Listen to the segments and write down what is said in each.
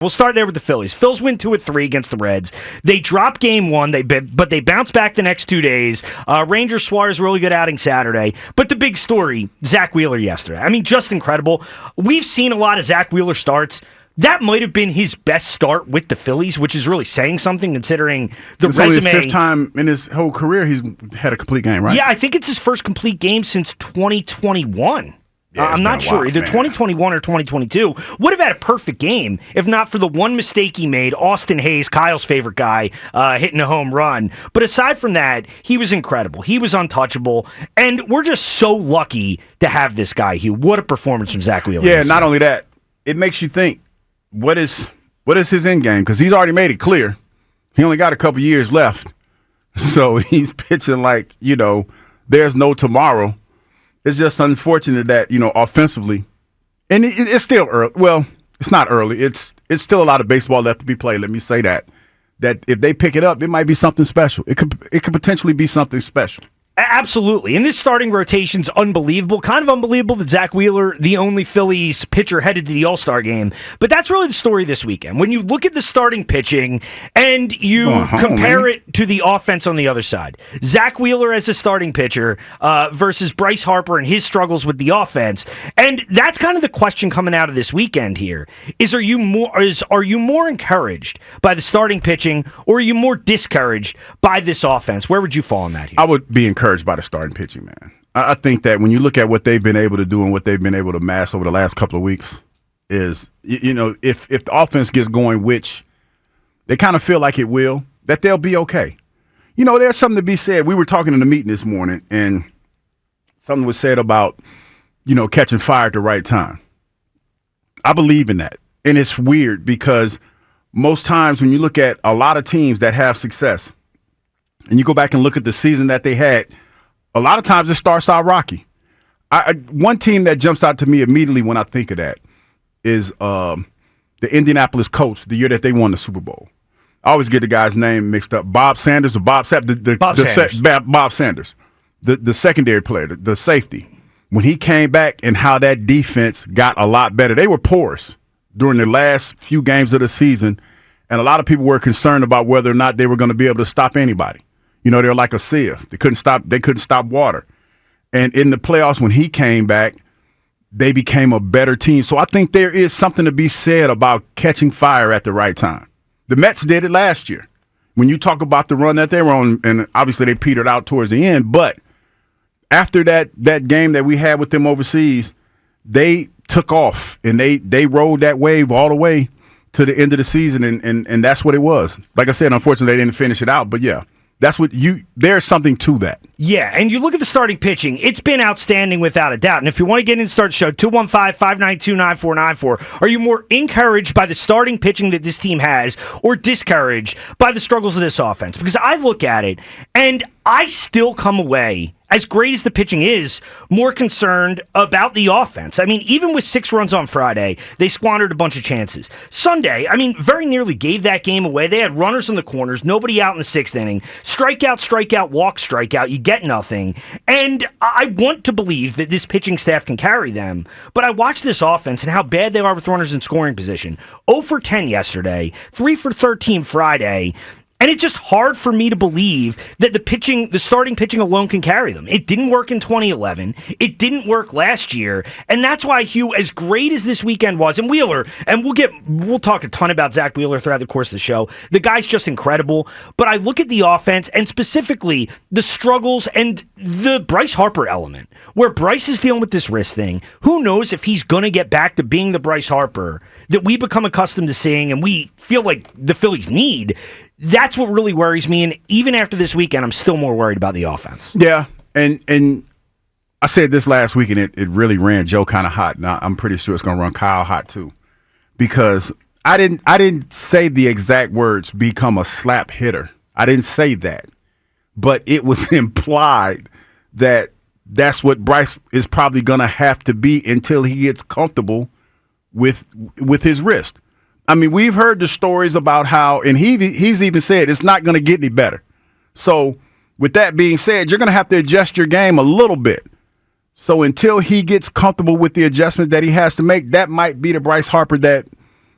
We'll start there with the Phillies. Phils win 2-3 against the Reds. They drop game one, but they bounce back the next 2 days. Rangers Suarez, really good outing Saturday. But the big story, Zack Wheeler yesterday. I mean, just incredible. We've seen a lot of Zack Wheeler starts. That might have been his best start with the Phillies, which is really saying something considering the resume. It's only his fifth time in his whole career he's had a complete game, right? Yeah, I think it's his first complete game since 2021. Yeah, I'm not sure. Either 2021 or 2022. Would have had a perfect game if not for the one mistake he made, Austin Hayes, Kyle's favorite guy, hitting a home run. But aside from that, he was incredible. He was untouchable. And we're just so lucky to have this guy, Hugh. What a performance from Zack Wheeler. Yeah, not only that, it makes you think, what is his end game? Because he's already made it clear. He only got a couple years left. So he's pitching like, there's no tomorrow. It's just unfortunate that, offensively, and it's still early. Well, it's not early. It's still a lot of baseball left to be played. Let me say that if they pick it up, it might be something special. It could potentially be something special. Absolutely. And this starting rotation's unbelievable. Kind of unbelievable that Zack Wheeler, the only Phillies pitcher headed to the All-Star game. But that's really the story this weekend. When you look at the starting pitching and you compare it to the offense on the other side, Zack Wheeler as a starting pitcher versus Bryce Harper and his struggles with the offense. And that's kind of the question coming out of this weekend here. Are you more encouraged by the starting pitching, or are you more discouraged by this offense? Where would you fall on that here? I would be encouraged by the starting pitching, man. I think that when you look at what they've been able to do and what they've been able to amass over the last couple of weeks is, if the offense gets going, which they kind of feel like it will, that they'll be okay. There's something to be said. We were talking in the meeting this morning, and something was said about, catching fire at the right time. I believe in that. And it's weird because most times when you look at a lot of teams that have success, and you go back and look at the season that they had, a lot of times it starts out rocky. One team that jumps out to me immediately when I think of that is the Indianapolis Colts, the year that they won the Super Bowl. I always get the guy's name mixed up. Bob Sanders or Bob Sanders? Bob Sanders, the secondary player, the safety. When he came back and how that defense got a lot better. They were porous during the last few games of the season, and a lot of people were concerned about whether or not they were going to be able to stop anybody. They're like a sieve. They couldn't stop water. And in the playoffs, when he came back, they became a better team. So I think there is something to be said about catching fire at the right time. The Mets did it last year. When you talk about the run that they were on, and obviously they petered out towards the end, but after that game that we had with them overseas, they took off, and they rode that wave all the way to the end of the season, and that's what it was. Like I said, unfortunately, they didn't finish it out, but yeah. There's something to that. Yeah, and you look at the starting pitching, it's been outstanding without a doubt. And if you want to get in and start the show, 215-592-9494. Are you more encouraged by the starting pitching that this team has, or discouraged by the struggles of this offense? Because I look at it, and I still come away, as great as the pitching is, more concerned about the offense. I mean, even with 6 runs on Friday, they squandered a bunch of chances. Sunday, very nearly gave that game away. They had runners in the corners, nobody out in the 6th inning. Strikeout, walk, strikeout. You get nothing. And I want to believe that this pitching staff can carry them, but I watch this offense and how bad they are with runners in scoring position. 0 for 10 yesterday, 3 for 13 Friday. And it's just hard for me to believe that the starting pitching alone can carry them. It didn't work in 2011. It didn't work last year. And that's why, Hugh, as great as this weekend was, and Wheeler, and we'll talk a ton about Zack Wheeler throughout the course of the show. The guy's just incredible. But I look at the offense and specifically the struggles and the Bryce Harper element, where Bryce is dealing with this wrist thing. Who knows if he's going to get back to being the Bryce Harper that we become accustomed to seeing and we feel like the Phillies need. That's what really worries me, and even after this weekend, I'm still more worried about the offense. Yeah, and I said this last week, and it really ran Joe kind of hot. Now I'm pretty sure it's going to run Kyle hot too, because I didn't say the exact words "become a slap hitter." I didn't say that, but it was implied that that's what Bryce is probably going to have to be until he gets comfortable with his wrist. We've heard the stories about how, and he's even said it's not going to get any better. So with that being said, you're going to have to adjust your game a little bit. So until he gets comfortable with the adjustments that he has to make, that might be the Bryce Harper that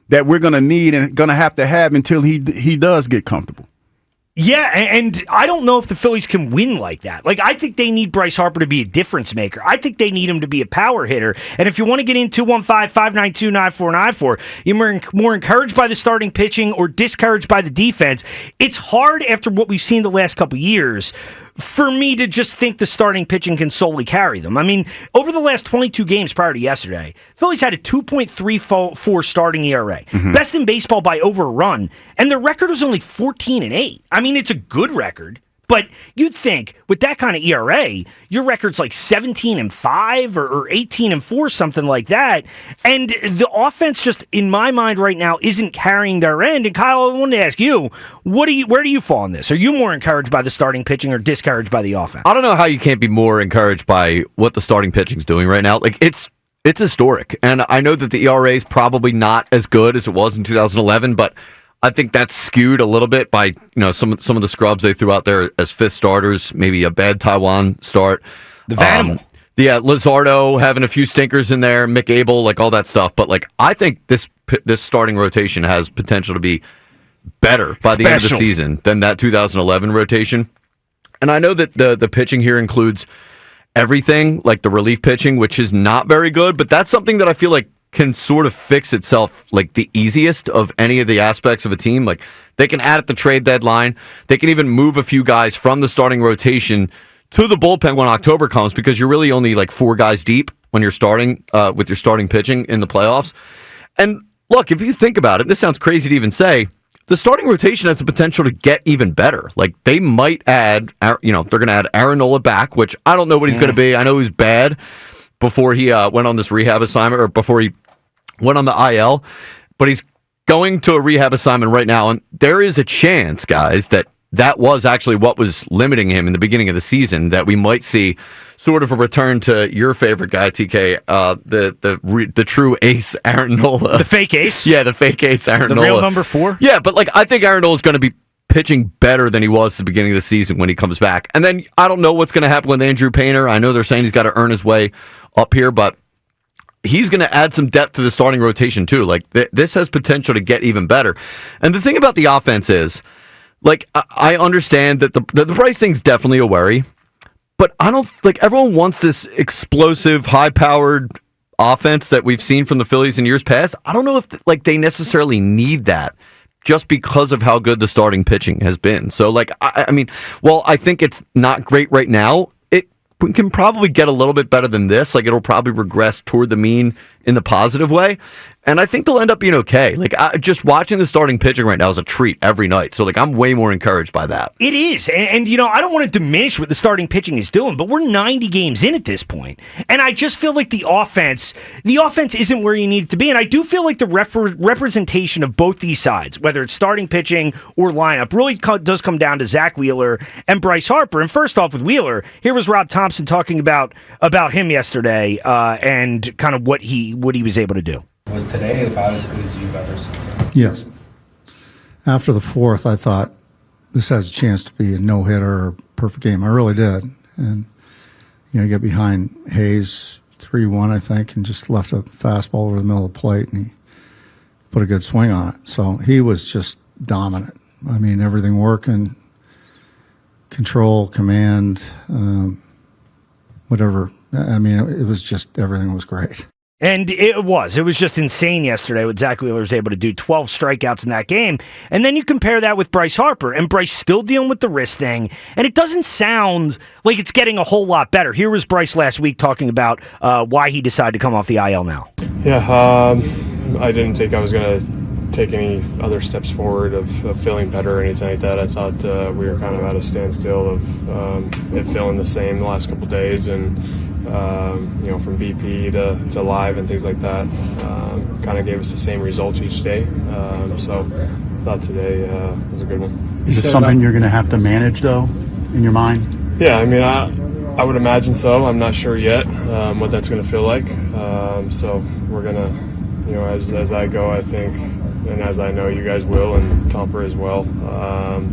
that we're going to need and going to have until he does get comfortable. Yeah, and I don't know if the Phillies can win like that. Like, I think they need Bryce Harper to be a difference maker. I think they need him to be a power hitter. And if you want to get in 215-592-9494, you're more encouraged by the starting pitching or discouraged by the defense. It's hard after what we've seen the last couple years for me to just think the starting pitching can solely carry them. I mean, over the last 22 games prior to yesterday, Phillies had a 2.34 starting ERA. Best in baseball by over a run, and their record was only 14-8. I mean, it's a good record, but you'd think with that kind of ERA, your record's like 17-5 or 18-4, something like that. And the offense just, in my mind right now, isn't carrying their end. And Kyle, I wanted to ask you, where do you fall on this? Are you more encouraged by the starting pitching or discouraged by the offense? I don't know how you can't be more encouraged by what the starting pitching's doing right now. Like, it's historic. And I know that the ERA is probably not as good as it was in 2011, but I think that's skewed a little bit by some of the scrubs they threw out there as fifth starters, maybe a bad Taiwan start. The Vanimal. Yeah, Luzardo having a few stinkers in there, Mick Abel, like all that stuff. But like, I think this starting rotation has potential to be better by the end of the season than that 2011 rotation. And I know that the pitching here includes everything, like the relief pitching, which is not very good, but that's something that I feel like can sort of fix itself like the easiest of any of the aspects of a team. Like, they can add at the trade deadline. They can even move a few guys from the starting rotation to the bullpen when October comes, because you're really only like 4 guys deep when you're starting with your starting pitching in the playoffs. And look, if you think about it, this sounds crazy to even say, the starting rotation has the potential to get even better. Like, they might add, they're going to add Aaron Nola back, which I don't know what he's going to be. I know he's bad before he went on this rehab assignment, or before he went on the IL, but he's going to a rehab assignment right now, and there is a chance, guys, that was actually what was limiting him in the beginning of the season, that we might see sort of a return to your favorite guy, TK, the true ace, Aaron Nola. The fake ace? Yeah, the fake ace, Aaron Nola. The real number 4? Yeah, but like, I think Aaron Nola is going to be pitching better than he was at the beginning of the season when he comes back. And then I don't know what's going to happen with Andrew Painter. I know they're saying he's got to earn his way up here, but he's going to add some depth to the starting rotation too. Like, this has potential to get even better. And the thing about the offense is, like, I understand that the Bryce thing's definitely a worry, but I don't, like, everyone wants this explosive, high-powered offense that we've seen from the Phillies in years past. I don't know if they necessarily need that, just because of how good the starting pitching has been. So, like, I mean, well, I think it's not great right now. We can probably get a little bit better than this. Like, it'll probably regress toward the mean in the positive way. And I think they'll end up being okay. Like, just watching the starting pitching right now is a treat every night. So, like, I'm way more encouraged by that. It is. And I don't want to diminish what the starting pitching is doing, but we're 90 games in at this point. And I just feel like the offense isn't where you need it to be. And I do feel like the representation of both these sides, whether it's starting pitching or lineup, really does come down to Zack Wheeler and Bryce Harper. And first off, with Wheeler, here was Rob Thompson talking about him yesterday and kind of what he was able to do. Was today about as good as you've ever seen? Yes. After the 4th, I thought this has a chance to be a no-hitter or perfect game. I really did. And, you get behind Hayes 3-1, I think, and just left a fastball over the middle of the plate, and he put a good swing on it. So he was just dominant. I mean, everything working, control, command, whatever. I mean, it was just, everything was great. And it was just insane yesterday what Zack Wheeler was able to do, 12 strikeouts in that game. And then you compare that with Bryce Harper, and Bryce still dealing with the wrist thing, and it doesn't sound like it's getting a whole lot better. Here was Bryce last week talking about why he decided to come off the IL now. Yeah, I didn't think I was going to take any other steps forward of feeling better or anything like that. I thought we were kind of at a standstill of it feeling the same the last couple of days, and from BP to live and things like that, kind of gave us the same results each day. So I thought today was a good one. Is it something you're going to have to manage, though, in your mind? Yeah, I mean, I would imagine so. I'm not sure yet what that's going to feel like. So we're going to, as I go, I think, and as I know you guys will, and Tomper as well.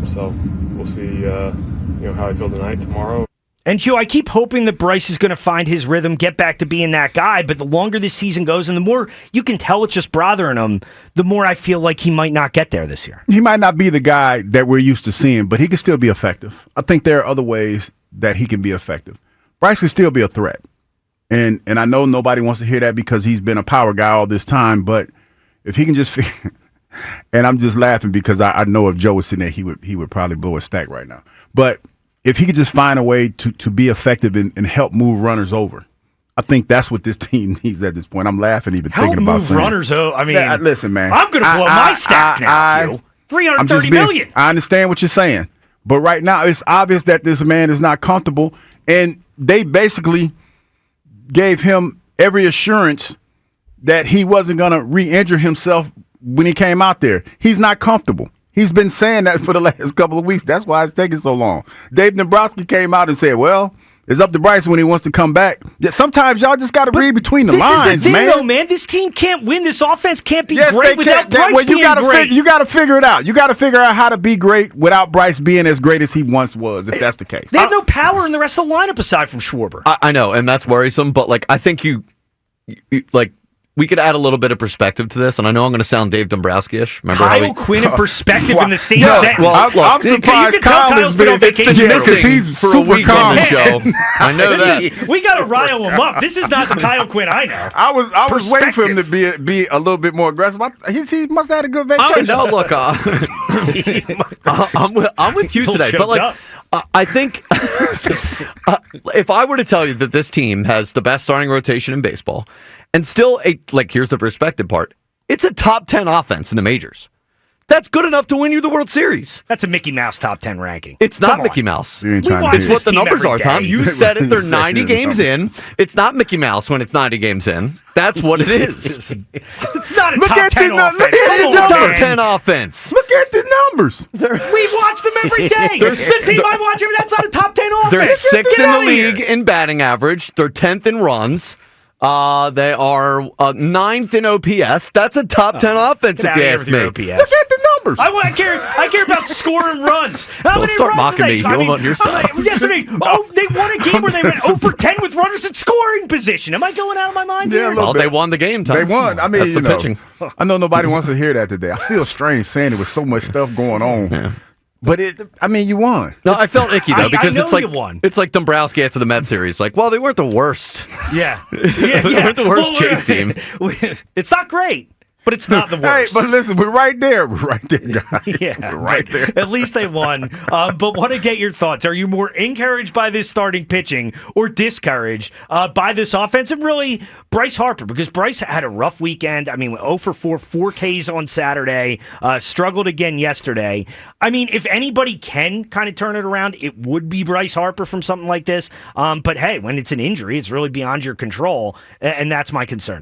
So we'll see, how I feel tonight, tomorrow. And Hugh, I keep hoping that Bryce is going to find his rhythm, get back to being that guy, but the longer this season goes and the more you can tell it's just bothering him, the more I feel like he might not get there this year. He might not be the guy that we're used to seeing, but he can still be effective. I think there are other ways that he can be effective. Bryce can still be a threat. And I know nobody wants to hear that because he's been a power guy all this time, but if he can just and I'm just laughing because I know if Joe was sitting there, he would probably blow a stack right now. But if he could just find a way to be effective and help move runners over, I think that's what this team needs at this point. I'm laughing even thinking about saying. Help move runners over? I mean, listen, man. I'm going to blow my stack now, $330 million. I understand what you're saying. But right now, it's obvious that this man is not comfortable. And they basically gave him every assurance that he wasn't going to re-injure himself when he came out there. He's not comfortable. He's been saying that for the last couple of weeks. That's why it's taking so long. Dave Dombrowski came out and said, well, it's up to Bryce when he wants to come back. Yeah, sometimes y'all just got to read between the lines, this is the thing, man. Though, man. This team can't win. This offense can't be great without Bryce being great. You got to figure it out. You got to figure out how to be great without Bryce being as great as he once was, if that's the case. They have no power in the rest of the lineup aside from Schwarber. I know, and that's worrisome, but I think you we could add a little bit of perspective to this, and I know I'm going to sound Dave Dombrowski-ish. Remember Kyle Quinn and perspective in the same sentence. Well, I'm surprised Kyle has been missing he's for super a week calm on the show. I know that. We got to rile him up. This is not the Kyle Quinn I know. I was waiting for him to be a little bit more aggressive. He must have had a good vacation. No, look, I'm with you today, but I think if I were to tell you that this team has the best starting rotation in baseball, and still, here's the perspective part. It's a top 10 offense in the majors. That's good enough to win you the World Series. That's a Mickey Mouse top 10 ranking. It's not Mickey Mouse. It's what the numbers are, Tom. You said it. They're 90 games in. It's not Mickey Mouse when it's 90 games in. That's what it is. It's not a top 10 offense. It is a top 10 offense. Look at the numbers. We watch them every day. The team I watch, that's not a top 10 offense. They're 6th in the league in batting average. They're 10th in runs. They are 9th in OPS. That's a top 10 offense, if you ask me. Look at the numbers. I care about scoring runs. Don't start mocking me. I'm on your side. Yesterday, they won a game where they went 0 for 10 with runners in scoring position. Am I going out of my mind here? Well, they won the game, Tom. They won. I mean, that's the pitching. I know nobody wants to hear that today. I feel strange saying it with so much stuff going on. Yeah. But you won. No, I felt icky though because it's like Dombrowski after the Mets series. Well, they weren't the worst. Yeah, they weren't the worst chase team. It's not great, but it's not the worst. Hey, but listen, we're right there. We're right there, guys. Yeah, we're right there. At least they won. But want to get your thoughts. Are you more encouraged by this starting pitching or discouraged by this offense? And really, Bryce Harper, because Bryce had a rough weekend. I mean, 0 for 4 Ks on Saturday, struggled again yesterday. I mean, if anybody can kind of turn it around, it would be Bryce Harper from something like this. But hey, when it's an injury, it's really beyond your control, and that's my concern.